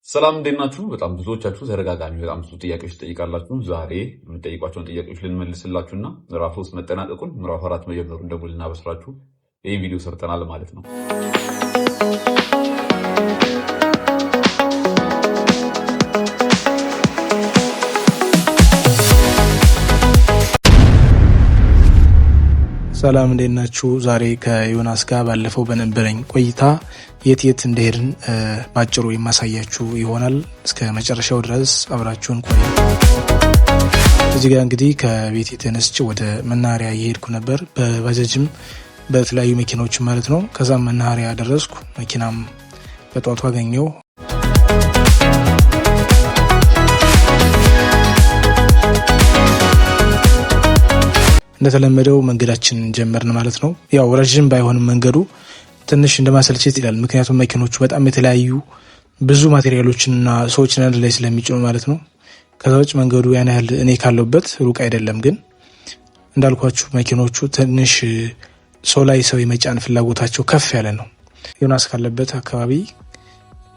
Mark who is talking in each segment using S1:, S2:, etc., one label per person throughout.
S1: ሰላም እንዴት ናችሁ? በጣም ብዙዎቻችሁ ተደጋጋሚ በጣም ብዙ ጥያቄዎች ትጠይቃላችሁ። ዛሬ የምትጠይቋቸውን ጥያቄዎች ልንመልስላችሁና ምዕራፍ 3 መጠናቀቁን ምዕራፍ 4 መጀመሩን ደግሞ ልናበስራችሁ ይህን ቪዲዮ ሰርተናል ማለት ነው።
S2: ሰላም እንዴት ናችሁ? ዛሬ ከዮናስ ጋር ባለፈው በነበረኝ ቆይታ የት እንደሄድን ባጭሩ የማሳያችሁ ይሆናል። እስከ መጨረሻው ድረስ አብራችሁን ቆዩ። እዚህ ጋር እንግዲህ ከቤት ተነስቼ ወደ መናኸሪያ እየሄድኩ ነበር። በባጃጅም በተለያዩ መኪናዎች ማለት ነው። ከዛም መናኸሪያ ደረስኩ። መኪናም በጧቱ አገኘው። እንደተለመደው መንገዳችን ጀመርን ማለት ነው። ያው ረጅም ባይሆንም መንገዱ ትንሽ እንደማሰልቸት ይላል። ምክንያቱም መኪኖቹ በጣም የተለያዩ ብዙ ማቴሪያሎችንና ሰዎችን አንድ ላይ ስለሚጭኑ ማለት ነው። ከዛ ውጭ መንገዱ ያን ያህል እኔ ካለሁበት ሩቅ አይደለም። ግን እንዳልኳችሁ መኪኖቹ ትንሽ ሰው ላይ ሰው የመጫን ፍላጎታቸው ከፍ ያለ ነው። ዮናስ ካለበት አካባቢ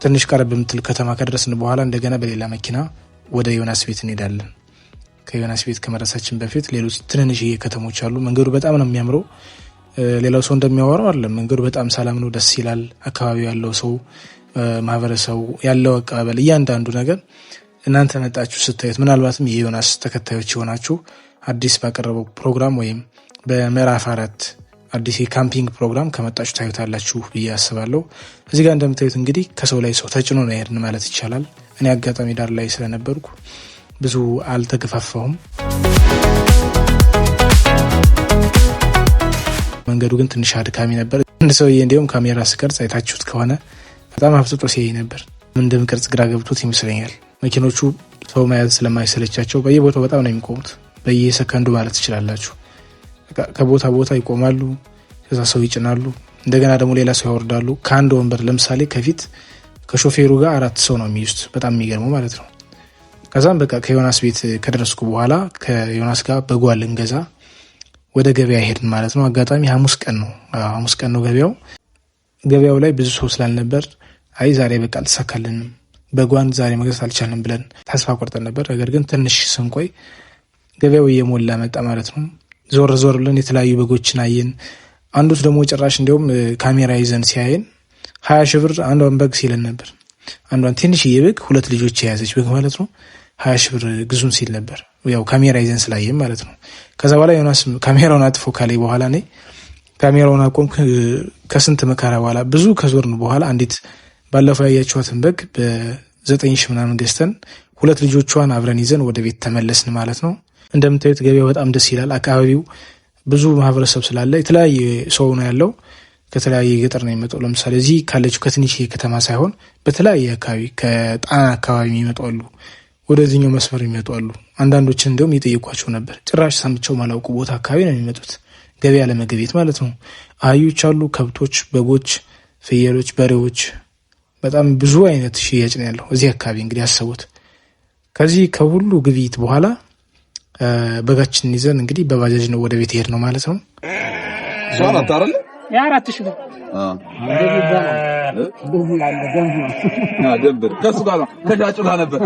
S2: ትንሽ ቀረብ የምትል ከተማ ከደረስን በኋላ እንደገና በሌላ መኪና ወደ ዮናስ ቤት እንሄዳለን። ከዮናስ ቤት ከመድረሳችን በፊት ሌሎች ትንንሽዬ ከተሞች አሉ። መንገዱ በጣም ነው የሚያምረው። ሌላው ሰው እንደሚያወራው አይደለም። መንገዱ በጣም ሰላም ነው፣ ደስ ይላል። አካባቢው ያለው ሰው፣ ማህበረሰቡ ያለው አቀባበል፣ እያንዳንዱ ነገር እናንተ መጣችሁ ስታዩት፣ ምናልባትም የዮናስ ተከታዮች የሆናችሁ አዲስ ባቀረበው ፕሮግራም ወይም በምዕራፍ 4 አዲስ የካምፒንግ ፕሮግራም ከመጣችሁ ታዩታላችሁ ብዬ አስባለሁ። እዚህ ጋር እንደምታዩት እንግዲህ ከሰው ላይ ሰው ተጭኖ ነው ያሄድን ማለት ይቻላል። እኔ አጋጣሚ ዳር ላይ ስለነበርኩ ብዙ አልተገፋፋሁም። መንገዱ ግን ትንሽ አድካሚ ነበር። አንድ ሰውዬ እንዲሁም ካሜራ ስቀርጽ አይታችሁት ከሆነ በጣም አፍጥጦ ሲያይ ነበር። እንደምቀርጽ ግራ ገብቶት ይመስለኛል። መኪኖቹ ሰው መያዝ ስለማይሰለቻቸው በየቦታው በጣም ነው የሚቆሙት። በየሰከንዱ ማለት ትችላላችሁ። ከቦታ ቦታ ይቆማሉ፣ ከዛ ሰው ይጭናሉ፣ እንደገና ደግሞ ሌላ ሰው ያወርዳሉ። ከአንድ ወንበር ለምሳሌ ከፊት ከሾፌሩ ጋር 4 ሰው ነው የሚይዙት። በጣም የሚገርመው ማለት ነው። ከዛም በቃ ከዮናስ ቤት ከደረስኩ በኋላ ከዮናስ ጋር በጓል ልንገዛ ወደ ገበያ ሄድን ማለት ነው። አጋጣሚ ሐሙስ ቀን ነው ገበያው ላይ ብዙ ሰው ስላልነበር አይ ዛሬ በቃ አልተሳካልንም፣ በጓን ዛሬ መግዛት አልቻልንም ብለን ተስፋ ቆርጠን ነበር። ነገር ግን ትንሽ ስንቆይ ገበያው እየሞላ መጣ ማለት ነው። ዞር ብለን የተለያዩ በጎችን አየን። አንዱት ደግሞ ጭራሽ እንዲያውም ካሜራ ይዘን ሲያየን 20 ሺህ ብር አንዷን በግ ሲለን ነበር። አንዷን ትንሽዬ በግ 2 ልጆች የያዘች በግ ማለት ነው 20 ሺህ ብር ግዙን ሲል ነበር። ያው ካሜራ ይዘን ስላየን ማለት ነው። ከዛ በኋላ ዮናስ ካሜራውን አጥፎ ካለኝ በኋላ እኔ ካሜራውን አቆምኩ። ከስንት መከራ በኋላ ብዙ ከዞርን በኋላ አንዲት ባለፈው ያያችኋትን በግ በ9 ሺህ ምናምን ገዝተን 2 ልጆቿን አብረን ይዘን ወደ ቤት ተመለስን ማለት ነው። እንደምታዩት ገበያው በጣም ደስ ይላል። አካባቢው ብዙ ማህበረሰብ ስላለ የተለያየ ሰው ነው ያለው። ከተለያየ ገጠር ነው የሚመጣው። ለምሳሌ እዚህ ካለችው ከትንሽ ከተማ ሳይሆን በተለያየ አካባቢ ከጣና አካባቢ የሚመጡ አሉ፣ ወደዚህኛው መስመር የሚመጡ አሉ። አንዳንዶችን እንደውም እየጠየኳቸው ነበር። ጭራሽ ሰምቸው ማላውቁ ቦታ አካባቢ ነው የሚመጡት ገበያ ለመገቤት ማለት ነው። አህዮች አሉ፣ ከብቶች፣ በጎች፣ ፍየሎች፣ በሬዎች፣ በጣም ብዙ አይነት ሽያጭ ነው ያለው እዚህ አካባቢ። እንግዲህ አሰቡት። ከዚህ ከሁሉ ግብይት በኋላ በጋችንን ይዘን እንግዲህ በባጃጅ ነው ወደ ቤት ሄድ ነው ማለት ነው።
S3: ሷን አታረለ
S4: ያ4 ሺህ ነው
S3: ደብር ከሱ ጋር ከሻጩ ጋር ነበር።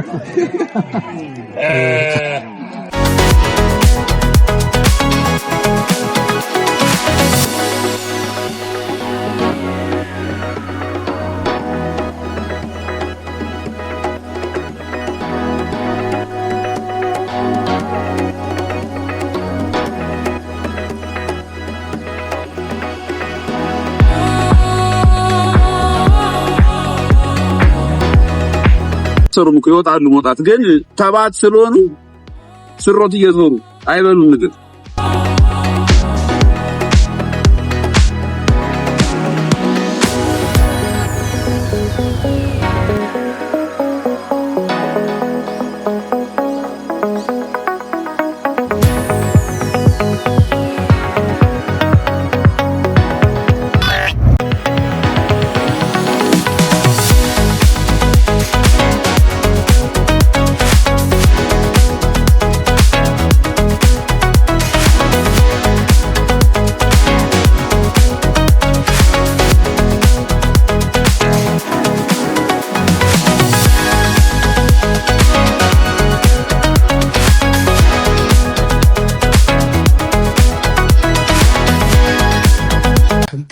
S3: ሰሩም ይወጣሉ። መውጣት ግን ተባት ስለሆኑ ስሮት እየዞሩ አይበሉም ምግብ።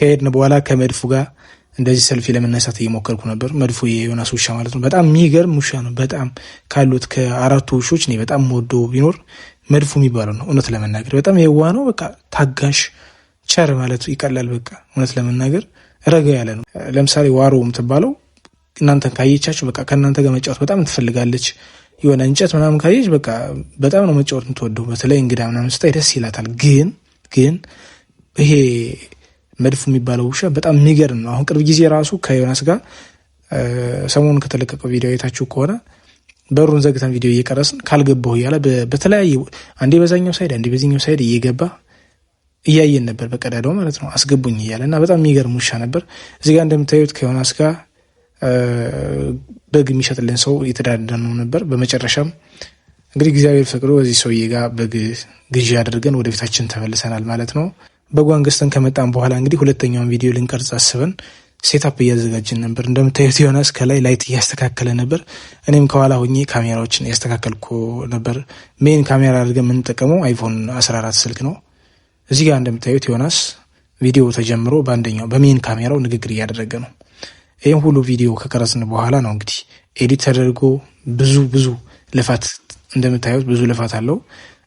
S2: ከሄድን በኋላ ከመድፉ ጋር እንደዚህ ሰልፊ ለመነሳት እየሞከርኩ ነበር። መድፉ የዮናስ ውሻ ማለት ነው። በጣም የሚገርም ውሻ ነው። በጣም ካሉት ከ4 ውሾች እኔ በጣም ወደው ቢኖር መድፉ የሚባለው ነው። እውነት ለመናገር በጣም የዋህ ነው። በቃ ታጋሽ፣ ቸር ማለት ይቀላል። በቃ እውነት ለመናገር ረጋ ያለ ነው። ለምሳሌ ዋሮ የምትባለው እናንተን ካየቻችሁ በቃ ከእናንተ ጋር መጫወት በጣም ትፈልጋለች። የሆነ እንጨት ምናምን ካየች በቃ በጣም ነው መጫወት የምትወደው። በተለይ እንግዳ ምናምን ስታይ ደስ ይላታል። ግን ይሄ መድፉ የሚባለው ውሻ በጣም የሚገርም ነው። አሁን ቅርብ ጊዜ ራሱ ከዮናስ ጋር ሰሞኑን ከተለቀቀው ቪዲዮ አይታችሁ ከሆነ በሩን ዘግተን ቪዲዮ እየቀረስን ካልገባሁ እያለ በተለያየ አንዴ በዛኛው ሳይድ አንዴ በዚህኛው ሳይድ እየገባ እያየን ነበር፣ በቀዳዳው ማለት ነው። አስገቡኝ እያለ እና በጣም የሚገርም ውሻ ነበር። እዚህ ጋር እንደምታዩት ከዮናስ ጋር በግ የሚሸጥልን ሰው እየተዳደርነው ነበር። በመጨረሻም እንግዲህ እግዚአብሔር ፈቅዶ እዚህ ሰውዬ ጋር በግ ግዢ አድርገን ወደ ቤታችን ተመልሰናል ማለት ነው። በጓን ገዝተን ከመጣን በኋላ እንግዲህ ሁለተኛውን ቪዲዮ ልንቀርጽ አስበን ሴታፕ እያዘጋጅን ነበር። እንደምታዩት ዮናስ ከላይ ላይት እያስተካከለ ነበር። እኔም ከኋላ ሆኜ ካሜራዎችን እያስተካከልኩ ነበር። ሜን ካሜራ አድርገን የምንጠቀመው አይፎን 14 ስልክ ነው። እዚህ ጋር እንደምታዩት ዮናስ ቪዲዮ ተጀምሮ በአንደኛው በሜን ካሜራው ንግግር እያደረገ ነው። ይህም ሁሉ ቪዲዮ ከቀረጽን በኋላ ነው እንግዲህ ኤዲት ተደርጎ ብዙ ልፋት፣ እንደምታዩት ብዙ ልፋት አለው።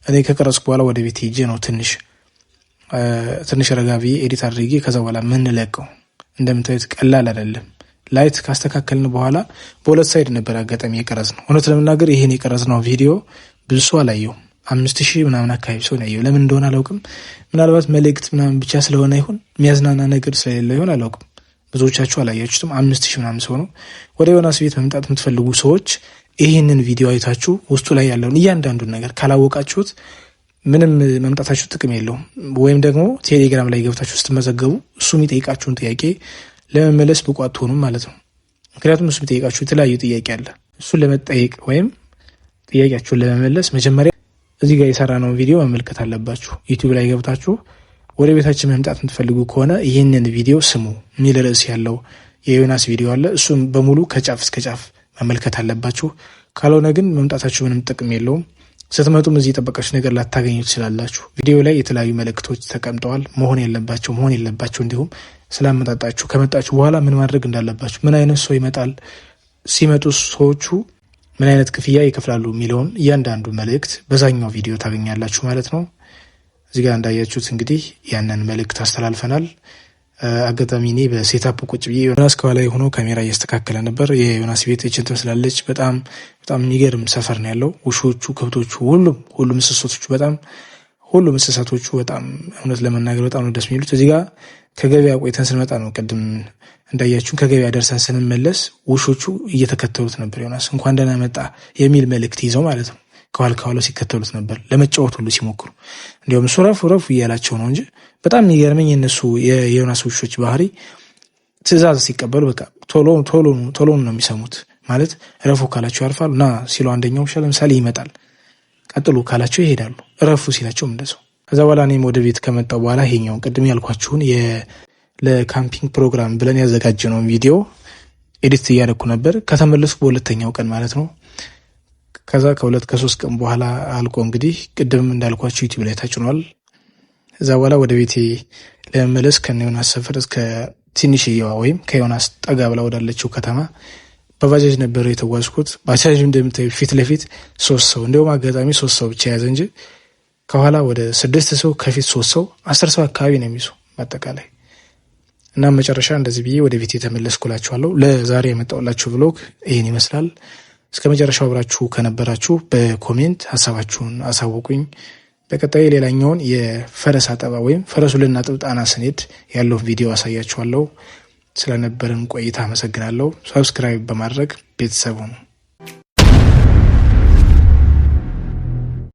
S2: እኔ ከቀረጽኩ በኋላ ወደ ቤት ሄጄ ነው ትንሽ ረጋ ብዬ ኤዲት አድርጌ ከዛ በኋላ ምንለቀው። እንደምታዩት ቀላል አይደለም። ላይት ካስተካከልን በኋላ በሁለት ሳይድ ነበር አጋጣሚ የቀረጽ ነው። እውነት ለመናገር ይሄን የቀረጽ ነው ቪዲዮ ብዙ ሰው አላየውም። 5000 ምናምን አካባቢ ሰው ያየው። ለምን እንደሆነ አላውቅም። ምናልባት መልእክት ምናምን ብቻ ስለሆነ ይሁን የሚያዝናና ነገር ስለሌለ ይሁን አላውቅም። ብዙዎቻችሁ አላያችሁትም። 5000 ምናምን ሰው ነው። ወደ ዮናስ ቤት መምጣት የምትፈልጉ ሰዎች ይህንን ቪዲዮ አይታችሁ ውስጡ ላይ ያለውን እያንዳንዱን ነገር ካላወቃችሁት ምንም መምጣታችሁ ጥቅም የለውም። ወይም ደግሞ ቴሌግራም ላይ ገብታችሁ ስትመዘገቡ እሱ የሚጠይቃችሁን ጥያቄ ለመመለስ ብቁ አትሆኑም ማለት ነው። ምክንያቱም እሱ የሚጠይቃችሁ የተለያዩ ጥያቄ አለ። እሱን ለመጠየቅ ወይም ጥያቄያችሁን ለመመለስ መጀመሪያ እዚህ ጋር የሰራነውን ቪዲዮ መመልከት አለባችሁ። ዩቲዩብ ላይ ገብታችሁ ወደ ቤታችን መምጣት የምትፈልጉ ከሆነ ይህንን ቪዲዮ ስሙ የሚል ርዕስ ያለው የዮናስ ቪዲዮ አለ። እሱም በሙሉ ከጫፍ እስከ ጫፍ መመልከት አለባችሁ። ካልሆነ ግን መምጣታችሁ ምንም ጥቅም የለውም። ስትመጡም እዚህ የጠበቃችሁ ነገር ላታገኙ ትችላላችሁ። ቪዲዮ ላይ የተለያዩ መልእክቶች ተቀምጠዋል። መሆን የለባቸው እንዲሁም ስላመጣጣችሁ ከመጣችሁ በኋላ ምን ማድረግ እንዳለባችሁ፣ ምን አይነት ሰው ይመጣል፣ ሲመጡ ሰዎቹ ምን አይነት ክፍያ ይከፍላሉ የሚለውን እያንዳንዱ መልእክት በዛኛው ቪዲዮ ታገኛላችሁ ማለት ነው። እዚህ ጋር እንዳያችሁት እንግዲህ ያንን መልእክት አስተላልፈናል። አጋጣሚ እኔ በሴታፕ ቁጭ ብዬ ዮናስ ከኋላ ሆኖ ካሜራ እያስተካከለ ነበር። የዮናስ ቤት እችን ትመስላለች። በጣም የሚገርም ሰፈር ነው ያለው። ውሾቹ፣ ከብቶቹ፣ ሁሉም እንስሳቶቹ በጣም እውነት ለመናገር በጣም ነው ደስ የሚሉት። እዚህ ጋር ከገበያ ቆይተን ስንመጣ ነው ቅድም እንዳያችሁን ከገበያ ደርሰን ስንመለስ ውሾቹ እየተከተሉት ነበር። ዮናስ እንኳን ደህና መጣ የሚል መልእክት ይዘው ማለት ነው ከኋላ ሲከተሉት ነበር፣ ለመጫወት ሁሉ ሲሞክሩ። እንዲሁም እሱ ረፉ እያላቸው ነው እንጂ በጣም የሚገርመኝ የነሱ የዮናስ ውሾች ባህሪ፣ ትዕዛዝ ሲቀበሉ በቃ ቶሎ ነው የሚሰሙት። ማለት ረፉ ካላቸው ያርፋሉ። ና ሲሉ አንደኛው ውሻ ለምሳሌ ይመጣል፣ ቀጥሉ ካላቸው ይሄዳሉ። ረፉ ሲላቸውም እንደሰው። ከዛ በኋላ እኔም ወደ ቤት ከመጣው በኋላ ይሄኛውን ቅድም ያልኳችሁን ለካምፒንግ ፕሮግራም ብለን ያዘጋጀነውን ቪዲዮ ኤዲት እያደረኩ ነበር። ከተመለስኩ በሁለተኛው ቀን ማለት ነው። ከዛ ከ2-3 ቀን በኋላ አልቆ እንግዲህ ቅድም እንዳልኳችሁ ዩቲዩብ ላይ ተጭኗል። እዛ በኋላ ወደ ቤቴ ለመመለስ ከዮናስ ሰፈር እስከ ትንሽዬዋ ወይም ከዮናስ ጠጋ ብላ ወዳለችው ከተማ በባጃጅ ነበር የተጓዝኩት። ባጃጅ እንደምታዩ ፊት ለፊት 3 ሰው፣ እንዲሁም አጋጣሚ 3 ሰው ብቻ ያዘ እንጂ ከኋላ ወደ 6 ሰው፣ ከፊት 3 ሰው፣ 10 ሰው አካባቢ ነው የሚይዙ በአጠቃላይ። እና መጨረሻ እንደዚህ ብዬ ወደ ቤቴ ተመለስኩላችኋለሁ። ለዛሬ የመጣሁላችሁ ብሎግ ይህን ይመስላል። እስከ መጨረሻው አብራችሁ ከነበራችሁ በኮሜንት ሀሳባችሁን አሳውቁኝ። በቀጣይ ሌላኛውን የፈረስ አጠባ ወይም ፈረሱ ልናጥብ ጣና ስንሄድ ያለውን ቪዲዮ አሳያችኋለሁ። ስለነበረን ቆይታ አመሰግናለሁ። ሰብስክራይብ በማድረግ ቤተሰቡ ነው።